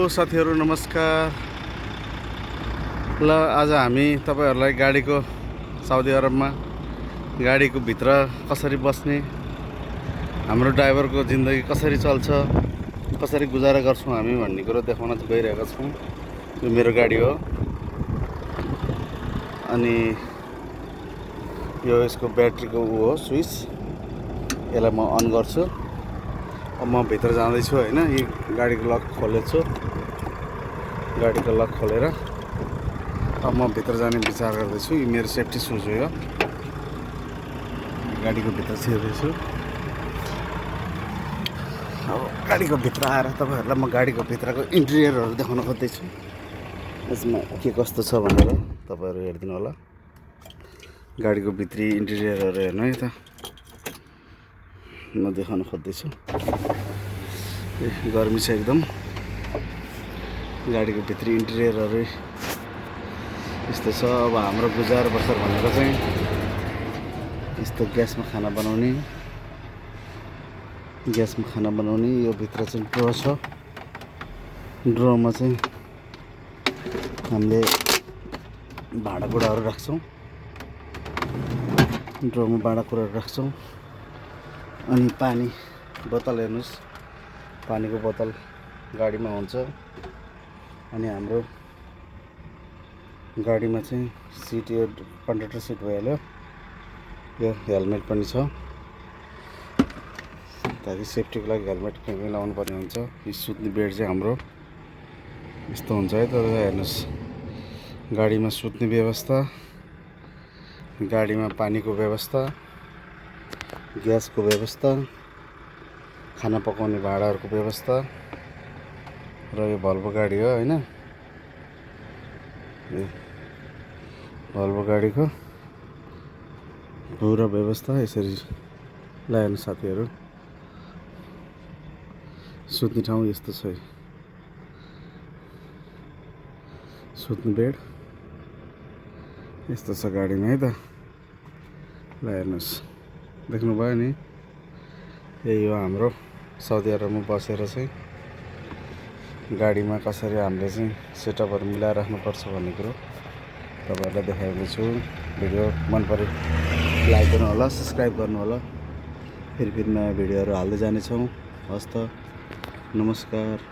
साथीहरु नमस्कार। ल आज हामी तपाईहरुलाई गाडीको साउदी अरबमा गाडीको भित्र कसरी बस्ने, हाम्रो ड्राइभरको जिन्दगी कसरी चल्छ, कसरी गुजारा गर्छौं हामी भन्ने कुरा देखाउन गइरहेका छौं। यो मेरो गाडी हो अनि यो यसको ब्याट्रीको हो स्विच। यसलाई म अन गर्छु। अब म भित्र जाँदै छु हैन। यो गाडीको लक खोलेछु। गाडीको लक खोलेर अब म भित्र जाने विचार गर्दै छु। यो मेरो सेफ्टी सुज हो। यो गाडीको भित्र छिर्दै छु। अब गाडीको भित्र आएर तपाईहरुलाई म गाडीको भित्रको इन्टेरियरहरु देखाउन खोज्दै छु। यसमा के कस्तो छ भनेर तपाईहरु हेर्दिनु होला। गाडीको भित्री इन्टेरियरहरु हेर्नु है त। म देखाउन खोज्दै छु। गर्मी छ एकदम। गाडीको भित्री इन्टेरियरहरु यस्तो छ। अब हाम्रो गुजार बसर भनेको चाहिँ यस्तो ग्यासमा खाना बनाउने यो भित्र चाहिँ ड्रो छ। ड्रोमा चाहिँ हामीले भाँडाकुँडाहरु राख्छौं। ड्रोमा भाँडाकुँडाहरु राख्छौं। अनि पानी बोतल हेर्नुस्, पानीको बोतल गाडीमा हुन्छ। अनि हाम्रो गाडीमा चाहिँ सिट यो कन्डक्टर सिट भइहाल्यो। यो हेलमेट पनि छ ताकि सेफ्टीको लागि हेलमेट लाउनु पर्ने हुन्छ। यो सुत्ने बेड चाहिँ हाम्रो यस्तो हुन्छ है त। हेर्नुस्, गाडीमा सुत्ने व्यवस्था, गाडीमा पानीको व्यवस्था, ग्यासको व्यवस्था, खाना पकाउने भाँडाहरुको व्यवस्था र यो भल्भो गाडी हो हैन। यो भल्भो गाडीको पुरा व्यवस्था यसरी लाइन साथीहरु। सुत्ने ठाउँ यस्तो छ। सुत्ने बेड यस्तो छ गाडीमा है त। ल हेर्नुस्, देख्नु भयो नि। यही हो हाम्रो साउदी अरबमा बसेर चाहिँ गाडीमा कसरी हामीले चाहिँ सेटअपहरु मिलाएर राख्नुपर्छ भन्ने कुरो तपाईहरुलाई देखाएको छु। भिडियो मन परे लाइक गर्नु होला, सब्स्क्राइब गर्नु होला। फेरि नयाँ भिडियोहरु हाल्दै जाने छौं। हस्त नमस्कार।